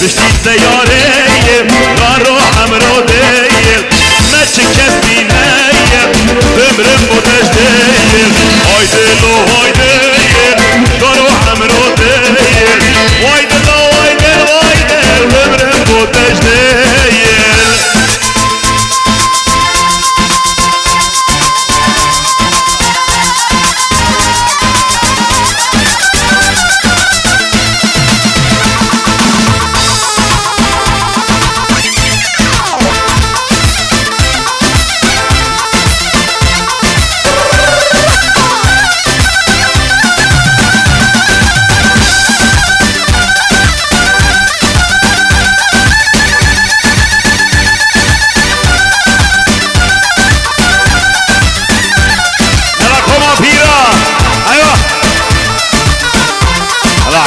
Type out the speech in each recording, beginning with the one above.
بشتی سیاره رو همرو دیل مچه کسی نیل بمرم بودش دیل های دل و های دیل رو همرو دیل وای دل و وای دل وای دل بمرم بودش دیل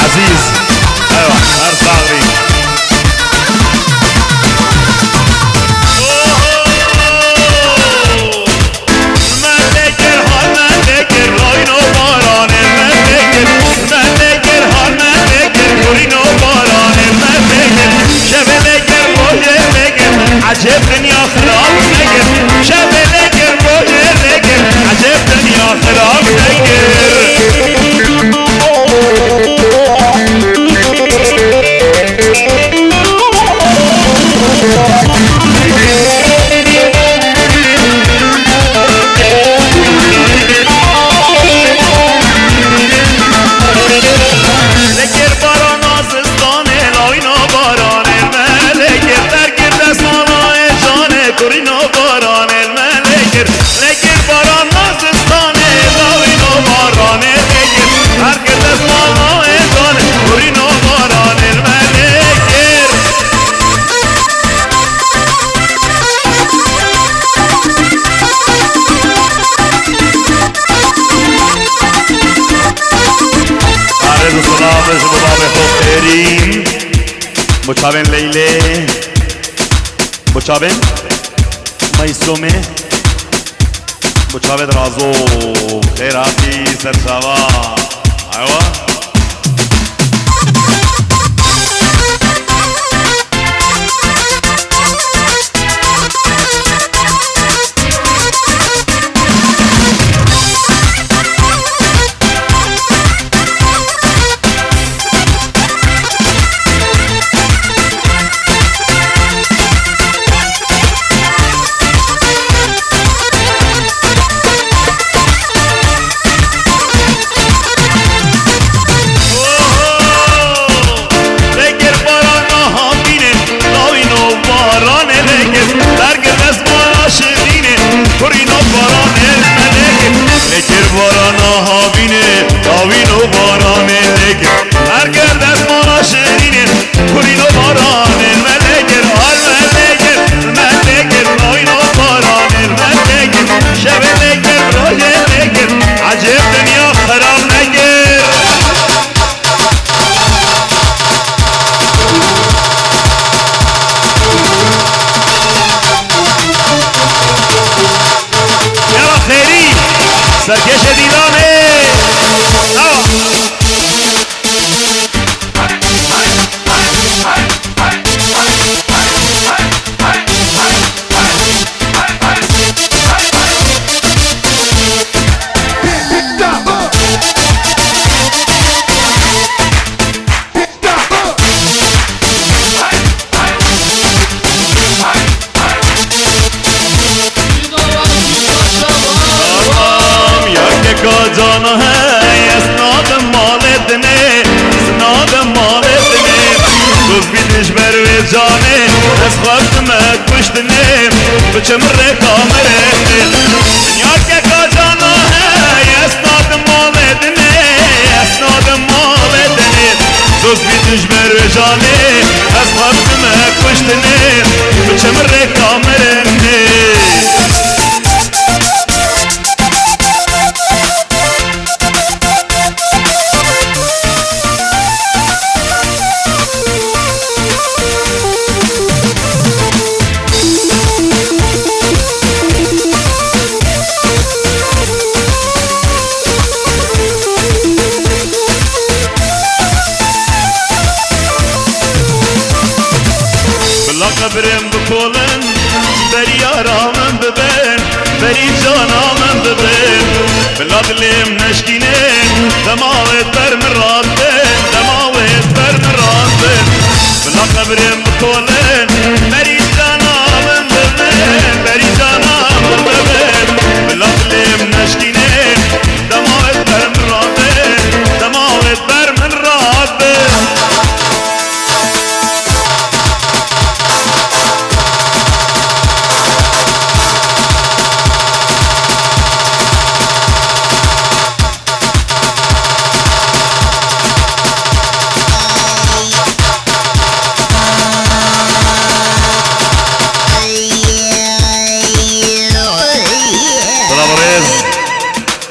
عزيز ايوه ارفع لي عجب دنيا خراب نقر شب لقر روح لقر عجب دنيا خراب نقر بچابن لیله بچابن میسومه بچابن رازو خیراتی سرسوا ایوه سرکش دیدانه جانا ہے اسناد مالدنے اسناد مالدنے تو بیدش بروی جانے اس وقت میں کشتنے بچم رکامرے دنیا کے کا جانا ہے اسناد مالدنے اسناد مالدنے تو بیدش بروی جانے اس وقت میں کشتنے بچم رکامرے قبرم بکولن بری یارامم ببین بری جانامم ببین بلا دلیم نشکینه دماغت بر مراد بین دماغت بر مراد بین بلا قبرم بکولن بری جانامم ببین بری جانامم ببین بلا دلیم نشکینه دماغت بر مراد بین دماغت بر مراد بین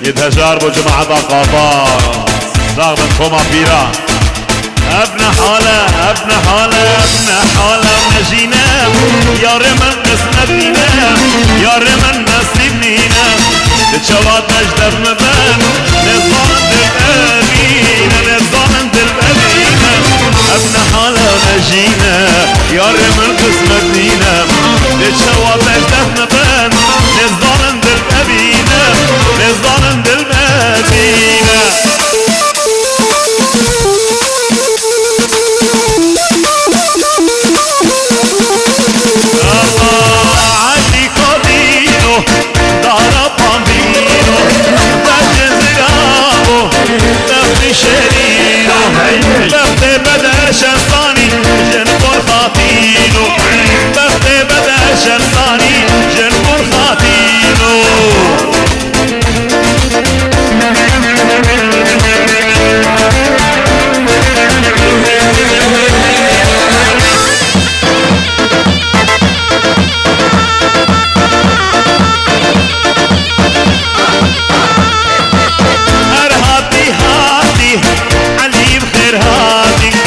يتهجار بو جماعة قاطار رغم كوما بيرا ابن حالة ابن حالة ابن حالة ونجينا يا رمن قسمتنا يا رمن نصيبنا لتشوات نجدف مبان نظام دل أبينا نظام دل أبينا ابن حالة ونجينا يا رمن قسمتنا لتشوات نجدف مبان نظام دل أبينا نظام دل أبينا شرطاني جنبور خاطينو بخت بدا شرطاني جنبور خاطينو هرهاتي هاتي علي بخير هاتي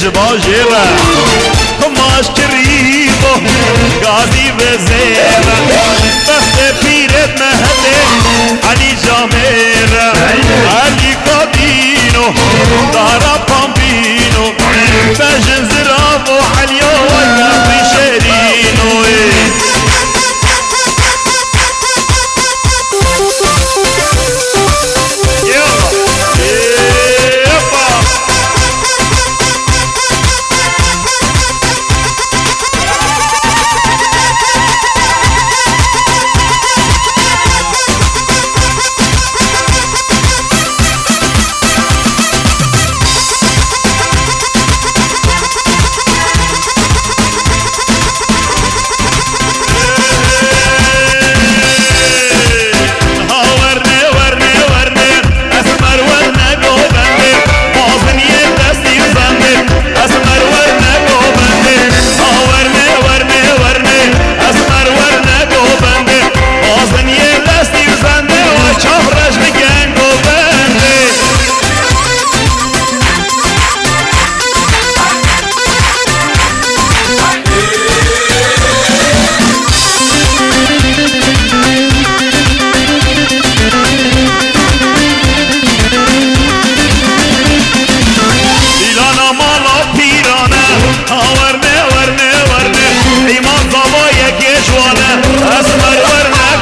باجرة كماش كريبو قاضي بزيرة بخت بيرت مهدي علي جاميرة علي قابينو دارا بامبينو بجن زرابو عليو ولا بشرينو ورنه ایمان زبای کشوانه اسمر ورنه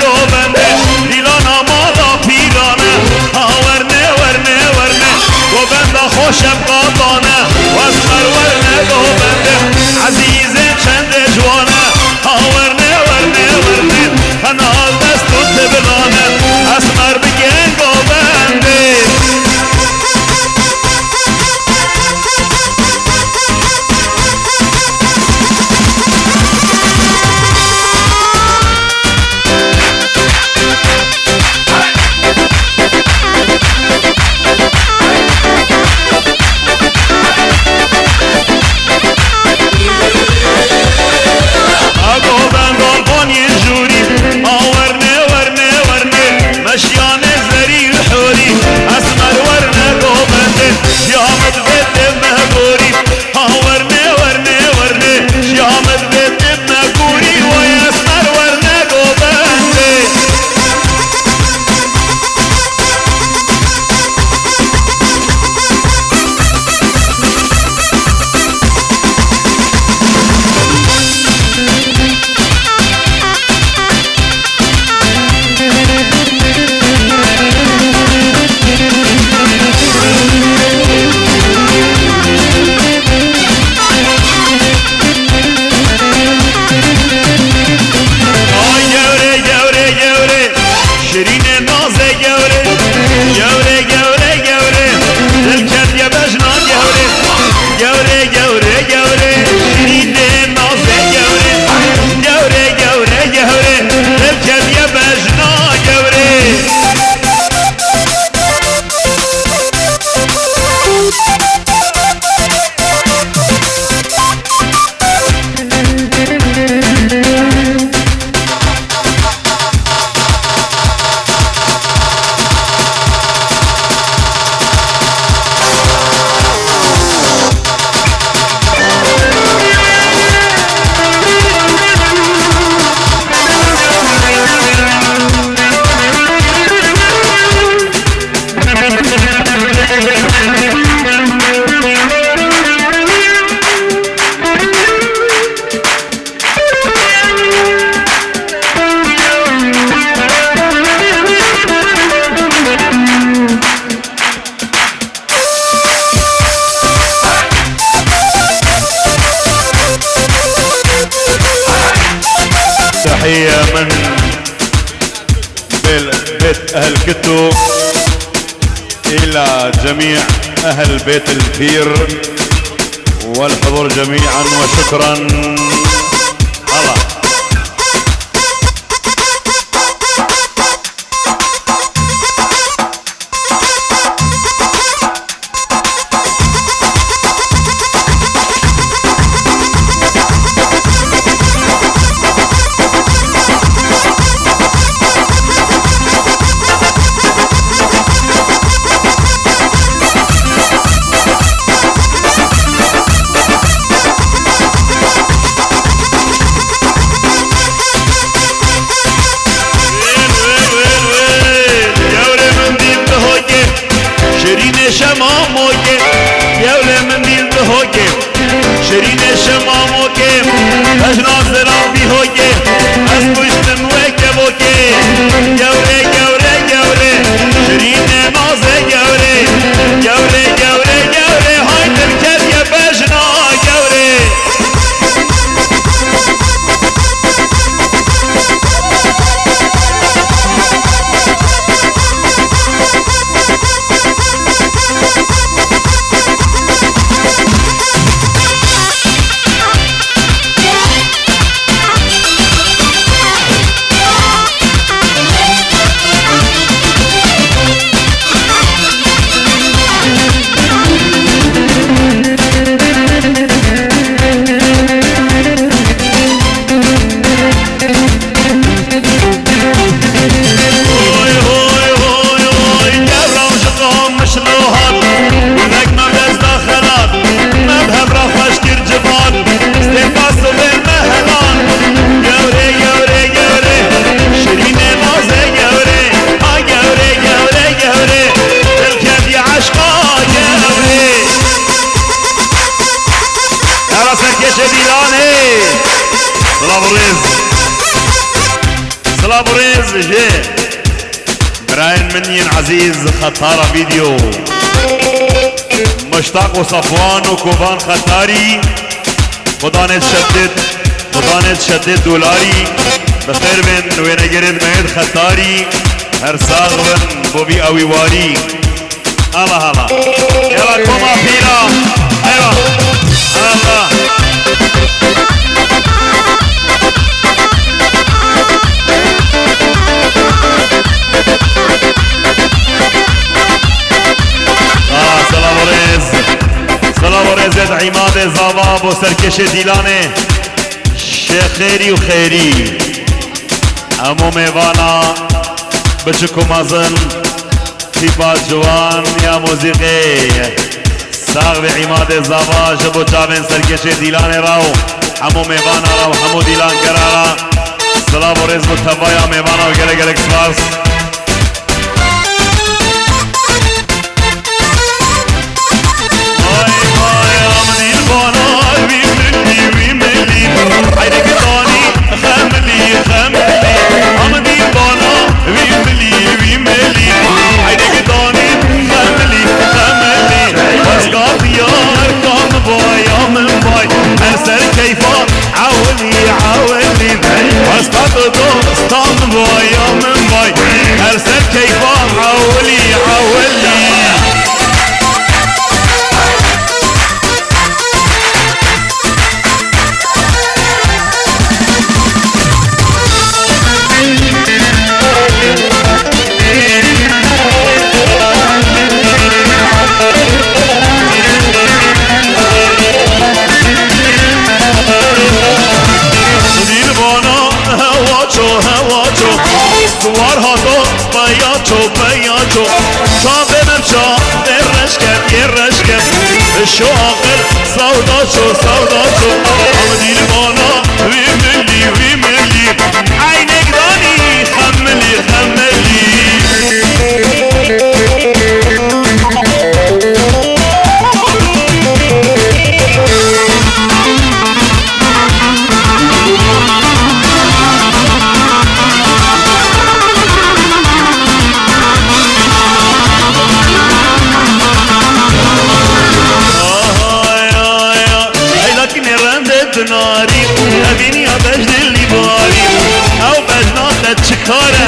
تحية من بيت أهل كتو إلى جميع أهل بيت البير والحضور جميعا وشكرا. الله شماموكي يا ولا من ديل بهوكي شرين شماموكي اجناس ربي هوكي اسبوش من وكبوكي يا ولا يا ولا يا ولا شرين نازه يا ولا يا ولا يا ولا يا ولا هاي تركب يا بجنا يا ولا براين منين عزيز خطارة فيديو مشتاق وصفوان وكوبان خطاري خدانة شدد دولاري بخير من وين قرد مهد خطاري هر ساغبن بوبي اوي واري الله الله يلا كوما فينا ايوه الله سلام ورزت عماد زاباب و سرکش دیلانه شیخ خیری و خیری امو میوانا بچکو مازن تیپا جوان یا موزیقی ساغ عماد زابا جبو جاوین سرکش دیلانه راو امو میوانا راو همو دیلان کرارا سلام ورز متبایا میوانا و گره گره کسواس شو آخر سودا شو آمدی بانا وی ملی عینک دانی خملی ناري أبيني أبجد اللي باري او بجنات چکاره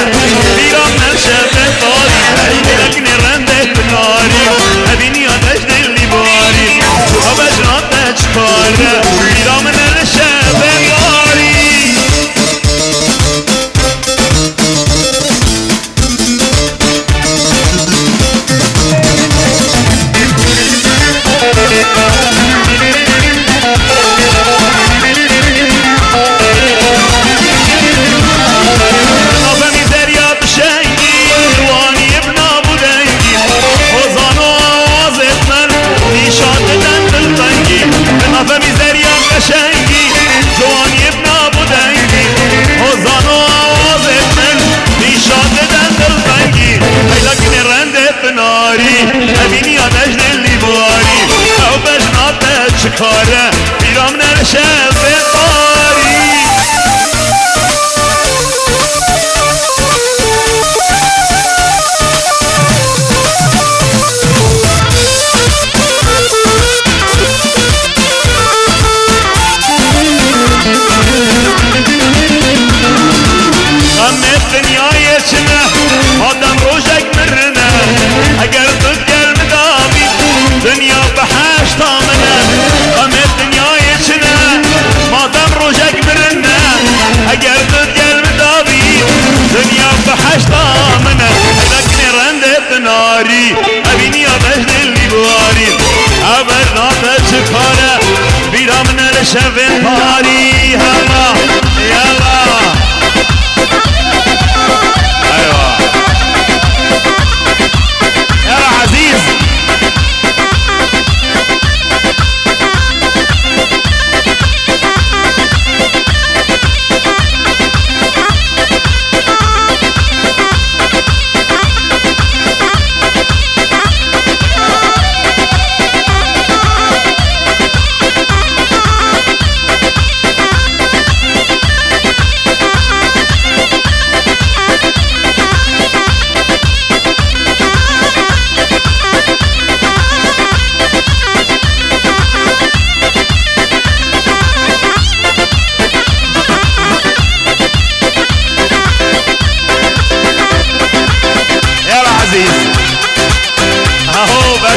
بیرام نرشه بخاری لکنی رنده کناری ابینی آدش دلی باری او بجنات چکاره بیرام نرشه بخاری کاره بیرام نرشه بخاری همه دنیای چنه آدم روشک مرنه اگر تو گرم دامی دنیا به هشت آمنه همه دنیای چنه آدم روشک مرنه اگر تو گرم دامی دنیا به هشت آمنه لکنی رنده تناری ابینی آدش دلی بواری ابر ناته چکاره بیرام نرشه بخاری هلا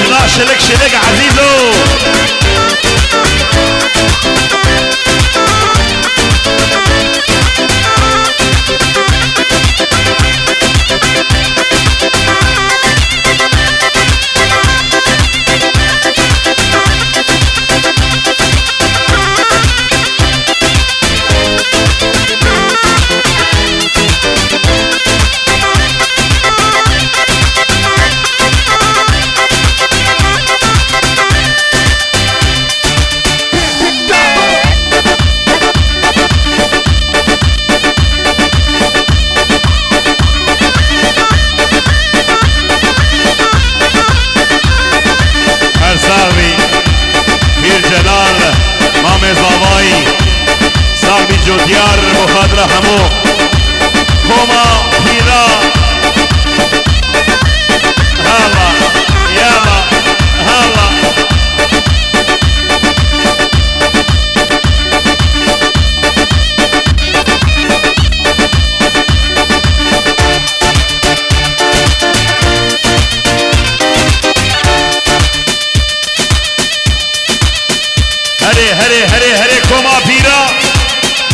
یلا شلك شلك عزيزو جودیار مخادره همو کوما پیرا هلا یلا هلا هري هري هري هري کوما پیرا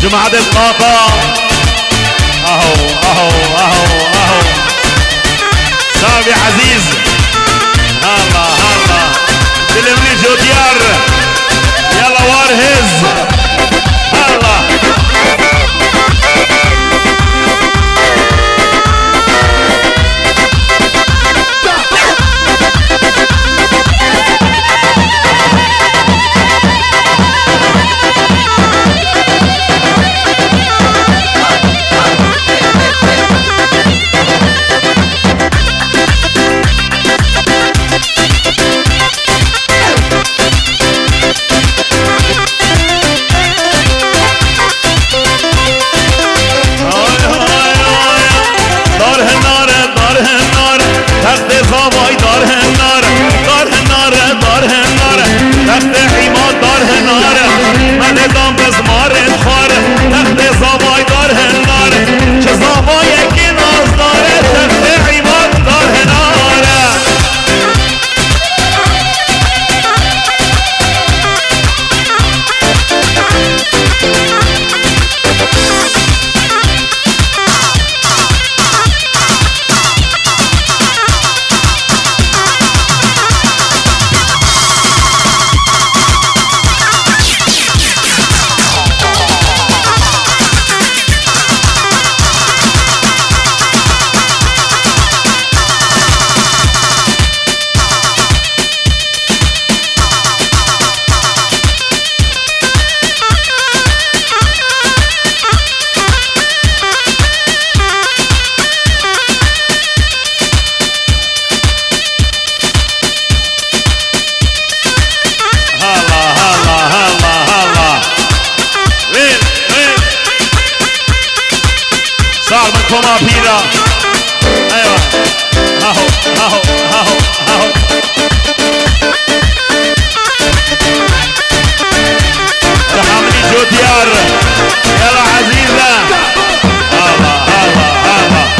جمعة الطاقة اهو اهو اهو اهو صاحبي عزيز هلا هلا دلمني جوديار يلا وارهز هلا شما پیرا ایوه هاهو هاهو هاهو هاهو رحمني جوديار يلا عزيزة هلا هلا هلا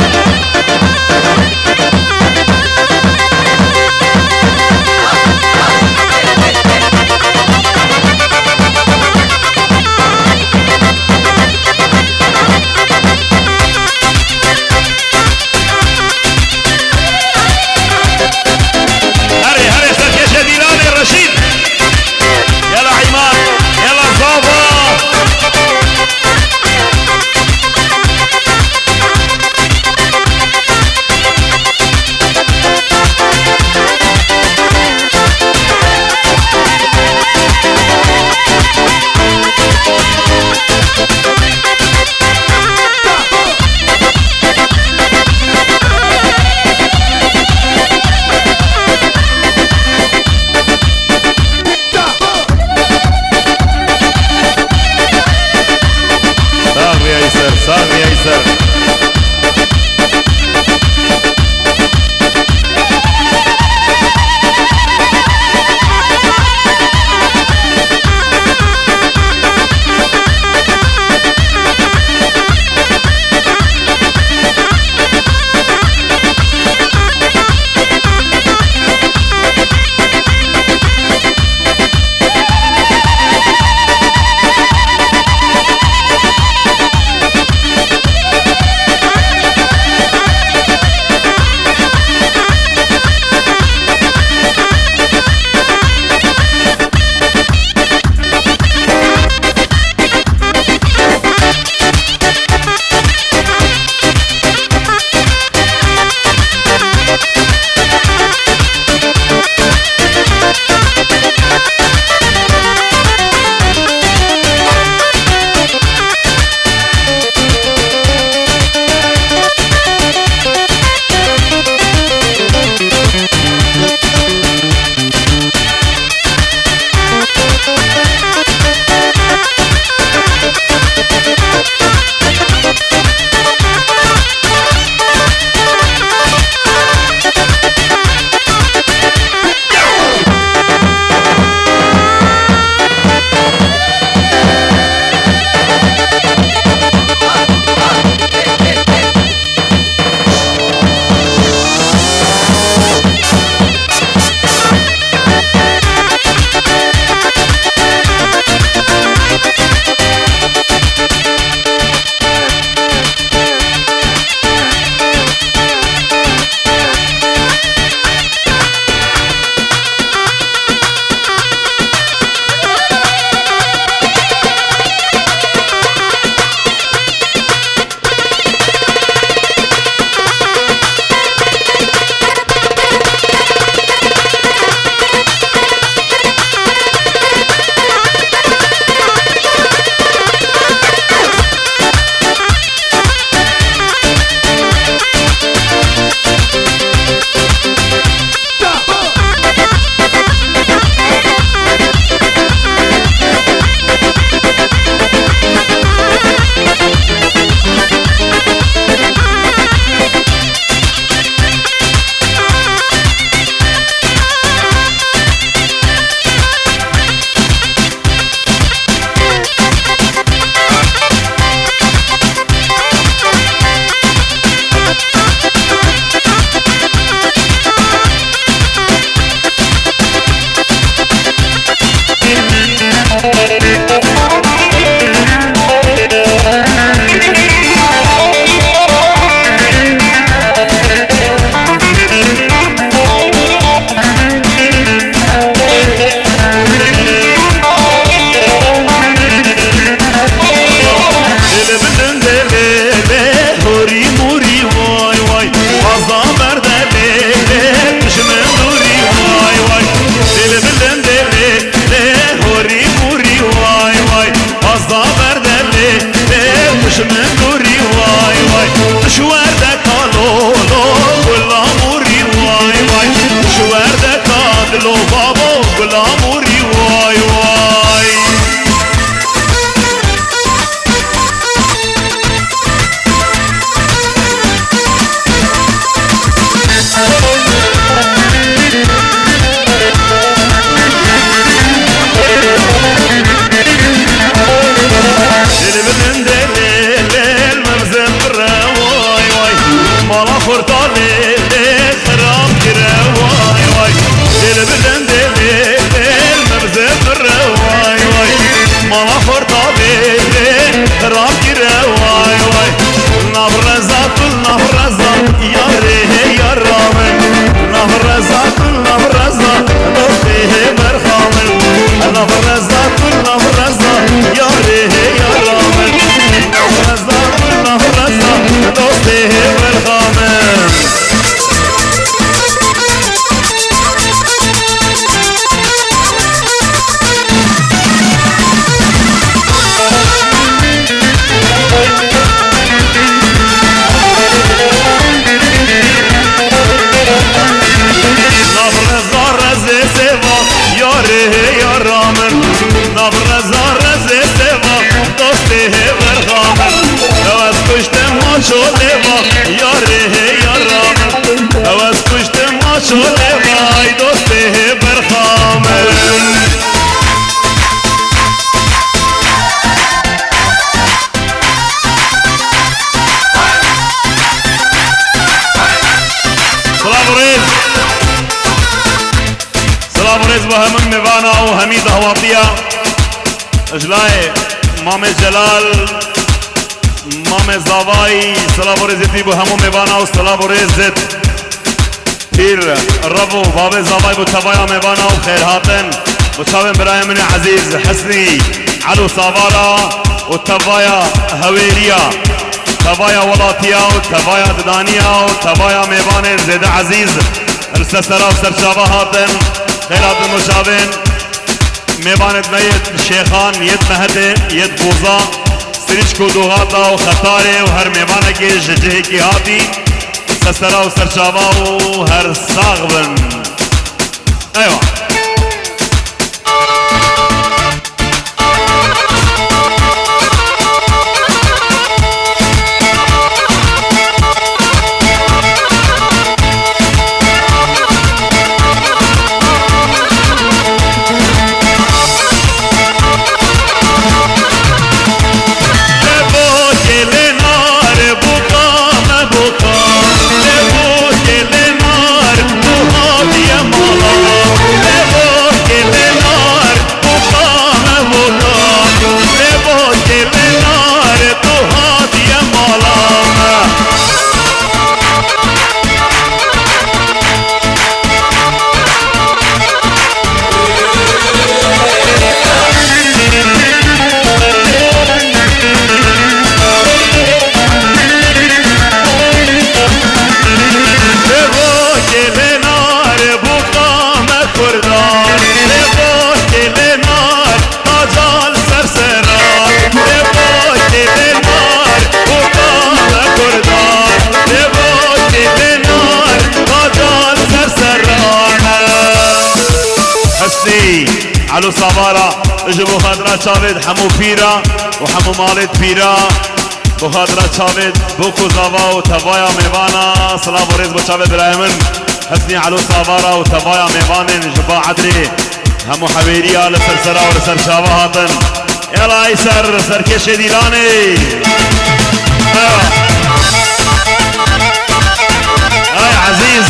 صافي ايسر شولوا یاره یارم هوس کشتم شولوا ای دوسته برخامن سلام ورز و همون میوانا و حمید هوابدیا اجلای مام جلال مام زاوای سلام ورزتی و همون میوانا و سلام ورزت پیر ربو باب زاوای و تبایا میوانا و خیر هاتن و چاوین برای من عزیز حسنی علو ساوارا و تبایا هویریا تبایا ولاتیا و تبایا ددانیا و تبایا میوان زیده عزیز رسسرا و سرچابا هاتن خیرات المشابين ميبانت ميت شيخان يد مهده يد بوزا سريشكو دوغاتا وخطاري وهر ميبانه كي جهه كي هاتي سسرا وسرشابا وهر صاغبن ايوه علو صبارا اجبو خاطرة شابد حمو بيرا وحمو مالد بيرا بخاطرة شابد بوكو زاوا وتبايا ميوانا صلاة ورز بشابد برايمن حسني علو صبارا وتبايا ميوان جبا عدري همو حبيريا لسرسرا ولسر شابا هاتن يلا ايسر سركش ديلاني هاي عزيز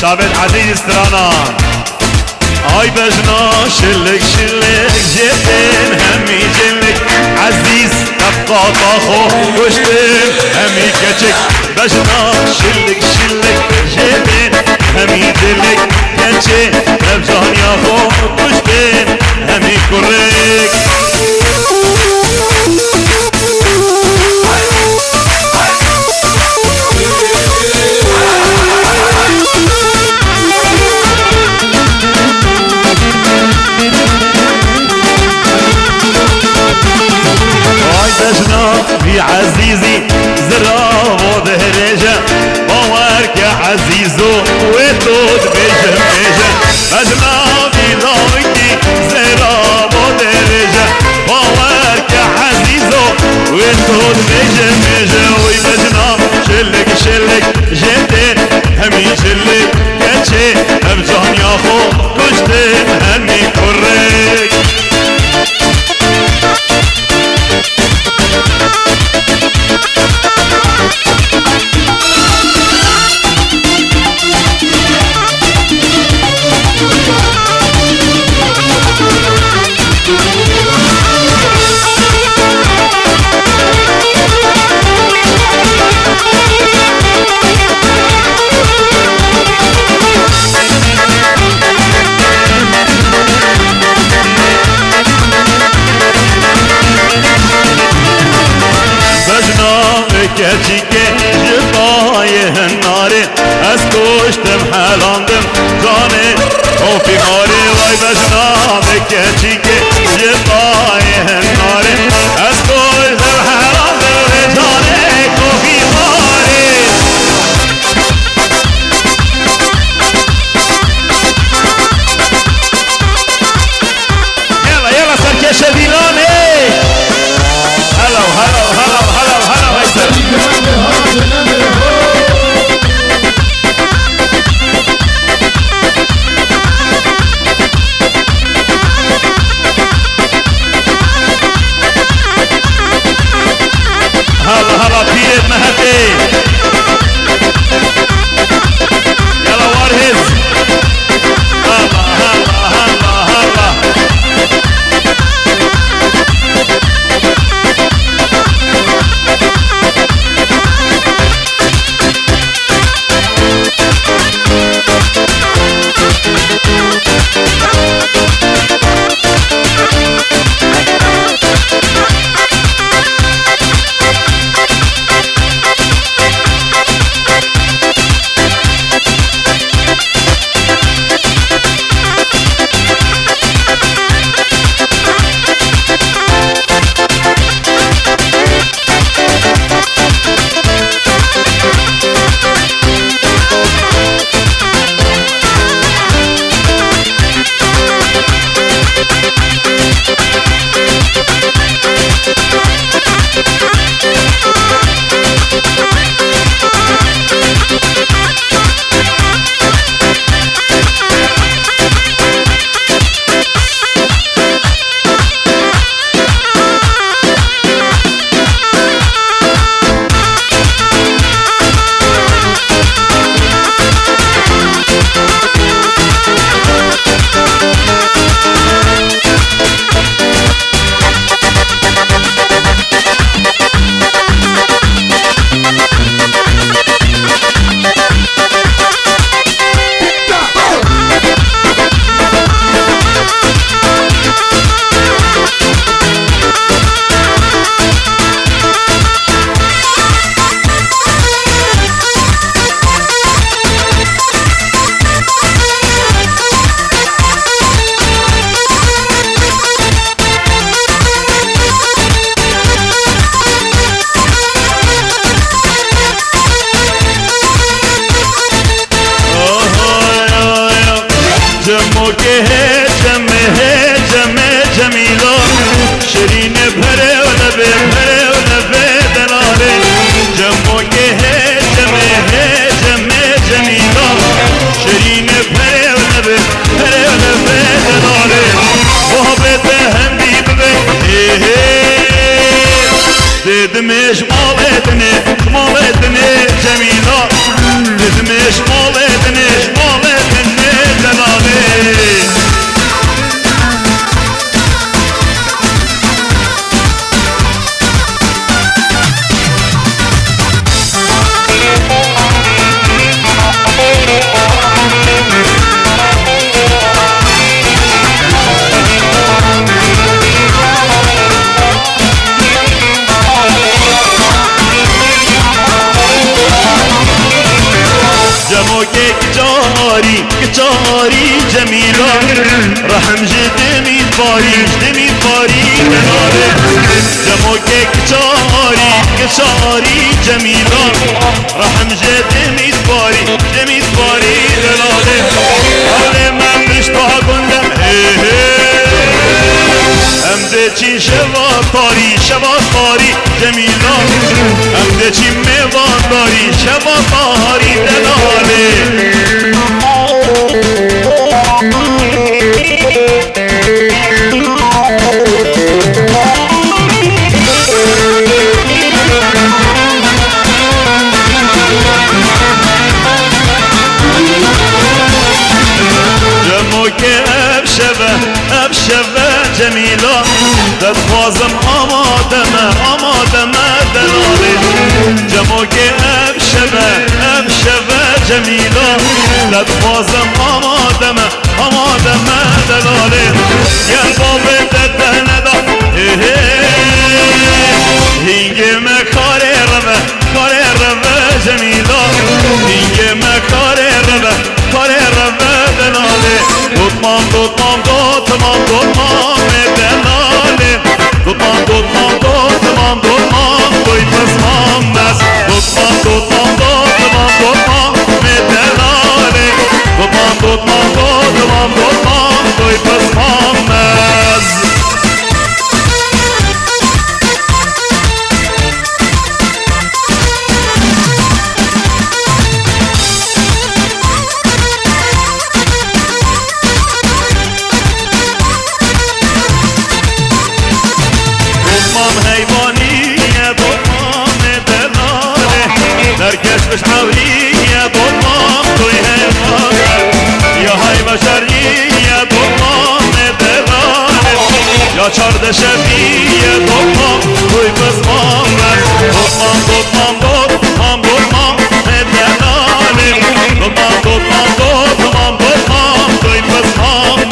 شابد عزيز استرانا هاي بجنا شلك شلك جيتين همي جلك عزيز تبقى طاخو وشتين همي كتشك بجنا شلك شلك جيتين همي جلك كتشك نبجان ياخو وشتين همي كريك في عزيزي زرابو دهرجة باورك عزيزو وتود بيجم بيجم أجنا في ضوئي زرابو دهرجة باورك عزيزو وتود بيجم بيجم ويبجنا شلك شلك جيتين همي شلك كتشي هم جان ياخو كشتين همي كريك کچی که جبای هناره از کشتم حلاندم جانه اوفی ماره وای بجنام کچی که جبای هناره از کشتم حلاندم جانه اوفی ماره یلا یلا سرکش ویلانه هلا هلا هلا هلا هلا وایسر هلا هلا پیرت مهدی یلا وارهز هلا هلا هلا هلا جمیلا شیرین بره و لبه بره و لبه دلاله جمو که جمیلا شیرین بره و لبه بره و لبه دلاله محبت هم بی ببه دیدمش مالتنه جمیلا دیدمش مالتنه دلاله جاری جمیلا رحم جدمی باری دلاره جمو که جاری جمیلا رحم جدمی باری دلاره حال من بشتا گندم هم ده چی شبا تاری جمیلا هم ده چی میوان داری شبا تاری دلاره جمو که ابشبه جمیلا دخوازم آمادمه دلاله جمو که ابشبه جمیلا دخوازم آمادمه دلاله گل بابه دده ندا هینگه مکاره روه شبیه دوتام توی بزمان دوتام دوتام دوتام دوتام دلالیم دوتام دوتام دوتام دوتام توی بزمان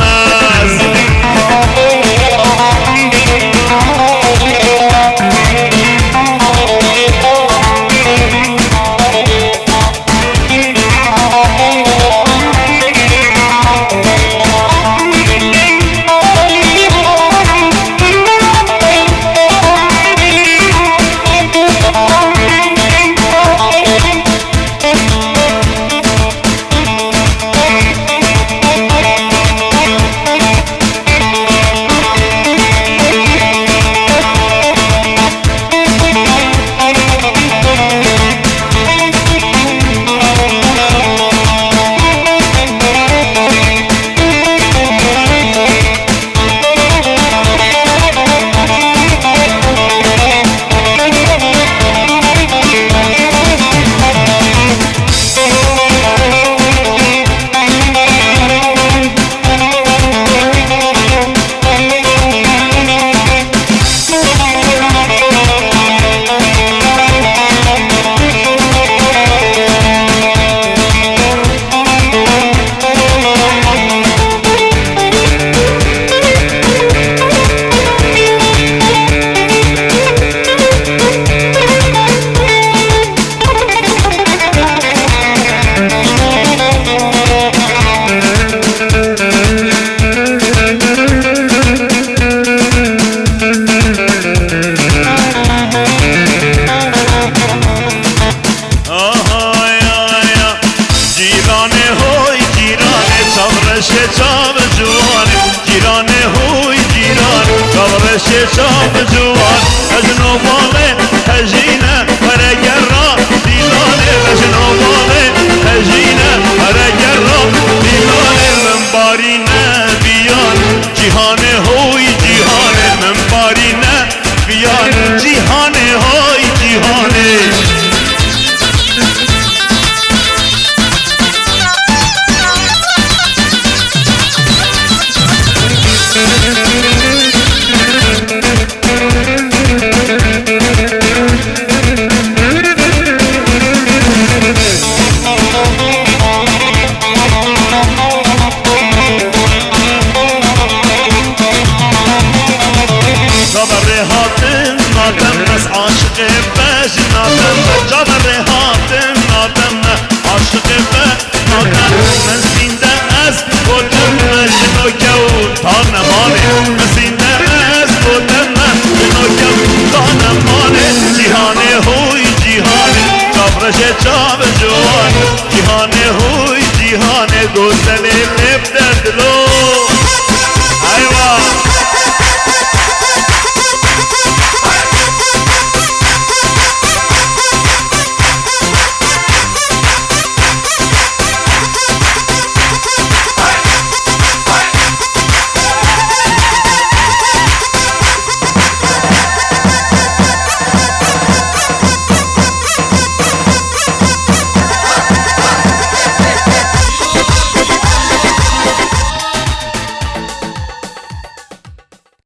شام جوان اجنوبانه هجینه برگر را دیلانه اجنوبانه هجینه برگر را دیلانه منباری نبیان جهانه هوی جهانه منباری نبیان جهانه هوی جهانه جهان جهان هوی جهان گوزل لب در دلو